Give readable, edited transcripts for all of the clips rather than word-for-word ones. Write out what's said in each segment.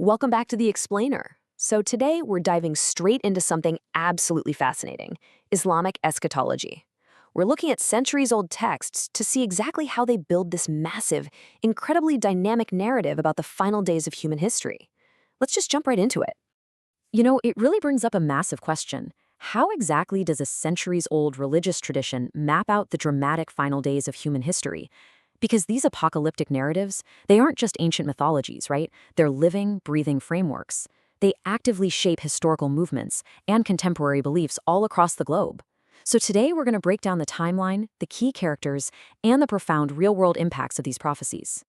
Welcome back to The Explainer. So today we're diving straight into something absolutely fascinating, Islamic eschatology. We're looking at centuries-old texts to see exactly how they build this massive, incredibly dynamic narrative about the final days of human history. Let's just jump right into it. It really brings up a massive question. How exactly does a centuries-old religious tradition map out the dramatic final days of human history? Because these apocalyptic narratives, they aren't just ancient mythologies, right? They're living, breathing frameworks. They actively shape historical movements and contemporary beliefs all across the globe. So today we're going to break down the timeline, the key characters, and the profound real-world impacts of these prophecies.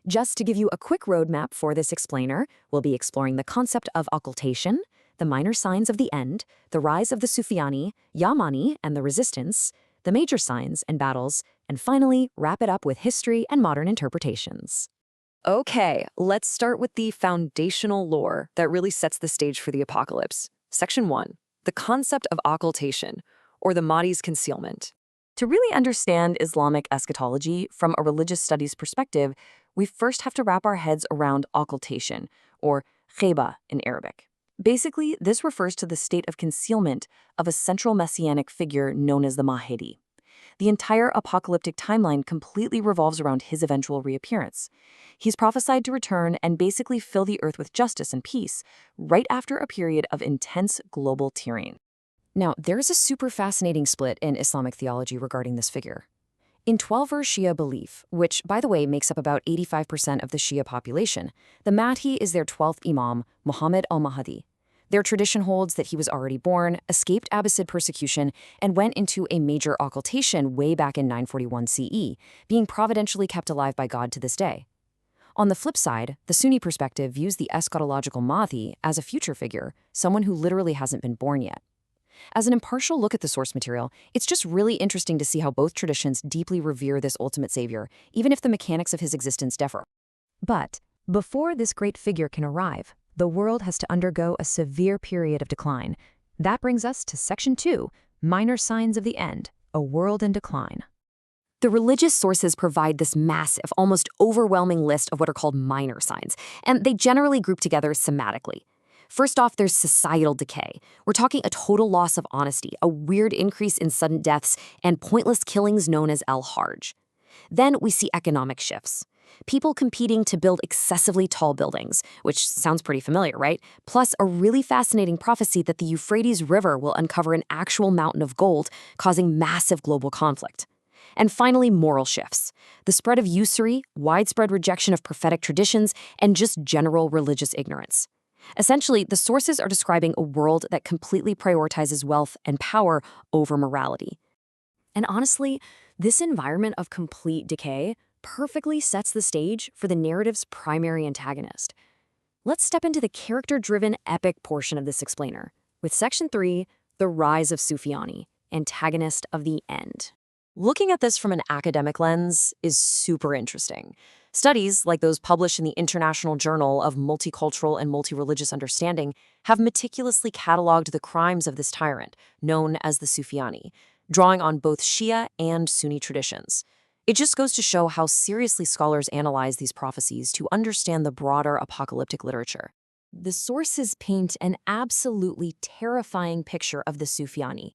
Just to give you a quick roadmap for this explainer, we'll be exploring the concept of occultation, the minor signs of the end, the rise of the Sufyani, Yamani, and the resistance, the major signs and battles, and finally, wrap it up with history and modern interpretations. Okay, let's start with the foundational lore that really sets the stage for the apocalypse. Section 1, the concept of occultation, or the Mahdi's concealment. To really understand Islamic eschatology from a religious studies perspective, we first have to wrap our heads around occultation, or khayba in Arabic. Basically, this refers to the state of concealment of a central messianic figure known as the Mahdi. The entire apocalyptic timeline completely revolves around his eventual reappearance. He's prophesied to return and basically fill the earth with justice and peace, right after a period of intense global tyranny. Now, there's a super fascinating split in Islamic theology regarding this figure. In 12-verse Shia belief, which, by the way, makes up about 85% of the Shia population, the Mahdi is their 12th Imam, Muhammad al-Mahdi. Their tradition holds that he was already born, escaped Abbasid persecution, and went into a major occultation way back in 941 CE, being providentially kept alive by God to this day. On the flip side, the Sunni perspective views the eschatological Mahdi as a future figure, someone who literally hasn't been born yet. As an impartial look at the source material, it's just really interesting to see how both traditions deeply revere this ultimate savior, even if the mechanics of his existence differ. But before this great figure can arrive, the world has to undergo a severe period of decline. That brings us to Section 2, Minor Signs of the End, a World in Decline. The religious sources provide this massive, almost overwhelming list of what are called minor signs, and they generally group together semantically. First off, there's societal decay. We're talking a total loss of honesty, a weird increase in sudden deaths, and pointless killings known as al-Harj. Then we see economic shifts. People competing to build excessively tall buildings, which sounds pretty familiar, right? Plus a really fascinating prophecy that the Euphrates River will uncover an actual mountain of gold, causing massive global conflict. And finally, moral shifts. The spread of usury, widespread rejection of prophetic traditions, and just general religious ignorance. Essentially, the sources are describing a world that completely prioritizes wealth and power over morality. And honestly, this environment of complete decay perfectly sets the stage for the narrative's primary antagonist. Let's step into the character-driven epic portion of this explainer, with Section 3, the rise of Sufyani, antagonist of the end. Looking at this from an academic lens is super interesting. Studies, like those published in the International Journal of Multicultural and Multireligious Understanding, have meticulously cataloged the crimes of this tyrant, known as the Sufyani, drawing on both Shia and Sunni traditions. It just goes to show how seriously scholars analyze these prophecies to understand the broader apocalyptic literature. The sources paint an absolutely terrifying picture of the Sufyani.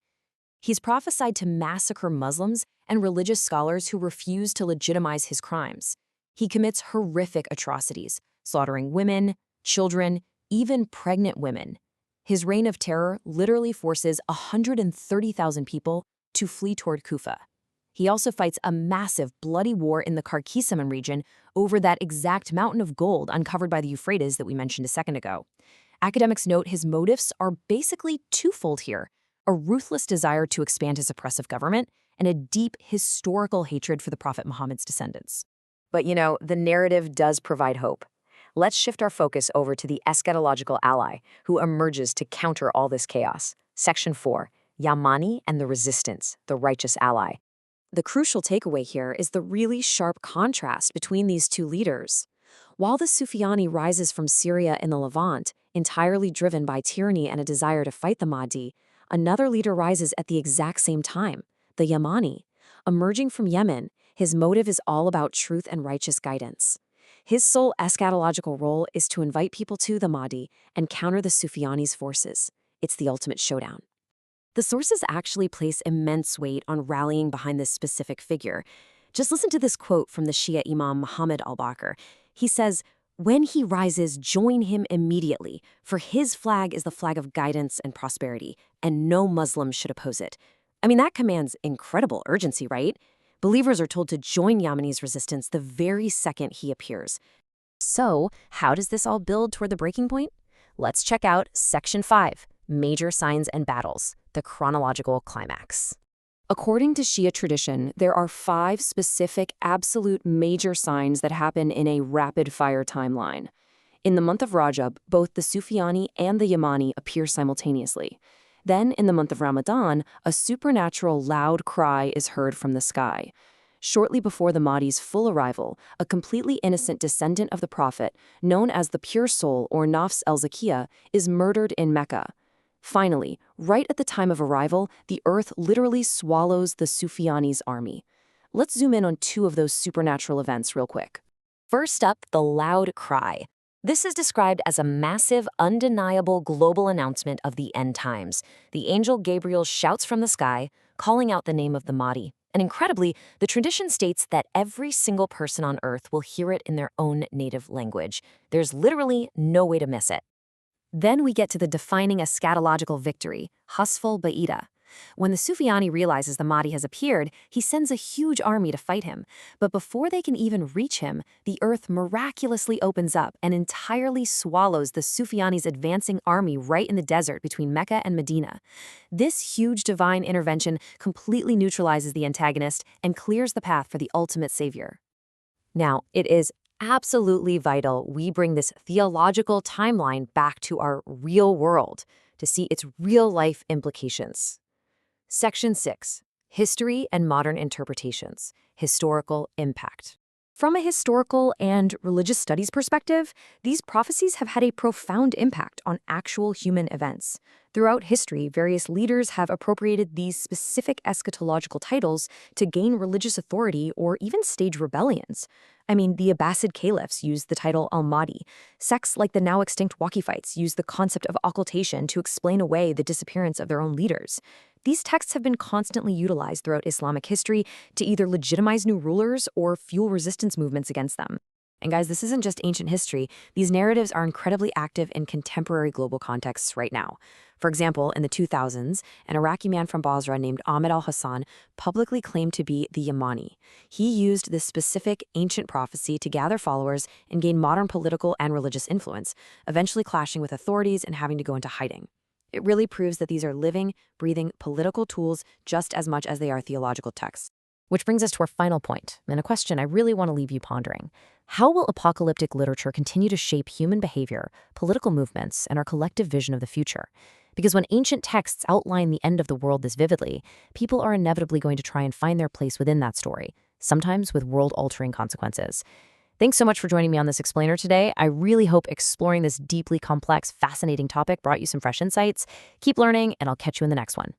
He's prophesied to massacre Muslims and religious scholars who refuse to legitimize his crimes. He commits horrific atrocities, slaughtering women, children, even pregnant women. His reign of terror literally forces 130,000 people to flee toward Kufa. He also fights a massive, bloody war in the Khorasan region over that exact mountain of gold uncovered by the Euphrates that we mentioned a second ago. Academics note his motives are basically twofold here: a ruthless desire to expand his oppressive government and a deep historical hatred for the Prophet Muhammad's descendants. But the narrative does provide hope. Let's shift our focus over to the eschatological ally who emerges to counter all this chaos. Section 4, Yamani and the resistance, the righteous ally. The crucial takeaway here is the really sharp contrast between these two leaders. While the Sufyani rises from Syria in the Levant, entirely driven by tyranny and a desire to fight the Mahdi, another leader rises at the exact same time, the Yamani. Emerging from Yemen, his motive is all about truth and righteous guidance. His sole eschatological role is to invite people to the Mahdi and counter the Sufyani's forces. It's the ultimate showdown. The sources actually place immense weight on rallying behind this specific figure. Just listen to this quote from the Shia Imam Muhammad al-Baqir. He says, "When he rises, join him immediately, for his flag is the flag of guidance and prosperity, and no Muslim should oppose it." I mean, that commands incredible urgency, right? Believers are told to join Yamani's resistance the very second he appears. So, how does this all build toward the breaking point? Let's check out Section 5, Major Signs and Battles, the chronological climax. According to Shia tradition, there are 5 specific absolute major signs that happen in a rapid-fire timeline. In the month of Rajab, both the Sufyani and the Yamani appear simultaneously. Then, in the month of Ramadan, a supernatural loud cry is heard from the sky. Shortly before the Mahdi's full arrival, a completely innocent descendant of the Prophet, known as the Pure Soul or Nafs el-Zakiyah, is murdered in Mecca. Finally, right at the time of arrival, the earth literally swallows the Sufyani's army. Let's zoom in on 2 of those supernatural events real quick. First up, the loud cry. This is described as a massive, undeniable global announcement of the end times. The angel Gabriel shouts from the sky, calling out the name of the Mahdi. And incredibly, the tradition states that every single person on earth will hear it in their own native language. There's literally no way to miss it. Then we get to the defining eschatological victory, Hasful Ba'ida. When the Sufyani realizes the Mahdi has appeared, he sends a huge army to fight him. But before they can even reach him, the earth miraculously opens up and entirely swallows the Sufyani's advancing army right in the desert between Mecca and Medina. This huge divine intervention completely neutralizes the antagonist and clears the path for the ultimate savior. Now, it is absolutely vital we bring this theological timeline back to our real world to see its real-life implications. Section 6. History and Modern Interpretations. Historical Impact. From a historical and religious studies perspective, these prophecies have had a profound impact on actual human events. Throughout history, various leaders have appropriated these specific eschatological titles to gain religious authority or even stage rebellions. I mean, the Abbasid caliphs used the title al-Mahdi. Sects like the now-extinct Waqifites used the concept of occultation to explain away the disappearance of their own leaders. These texts have been constantly utilized throughout Islamic history to either legitimize new rulers or fuel resistance movements against them. And guys, this isn't just ancient history. These narratives are incredibly active in contemporary global contexts right now. For example, in the 2000s, an Iraqi man from Basra named Ahmed al-Hassan publicly claimed to be the Yamani. He used this specific ancient prophecy to gather followers and gain modern political and religious influence, eventually clashing with authorities and having to go into hiding. It really proves that these are living, breathing political tools just as much as they are theological texts. Which brings us to our final point, and a question I really want to leave you pondering. How will apocalyptic literature continue to shape human behavior, political movements, and our collective vision of the future? Because when ancient texts outline the end of the world this vividly, people are inevitably going to try and find their place within that story, sometimes with world-altering consequences. Thanks so much for joining me on this explainer today. I really hope exploring this deeply complex, fascinating topic brought you some fresh insights. Keep learning, and I'll catch you in the next one.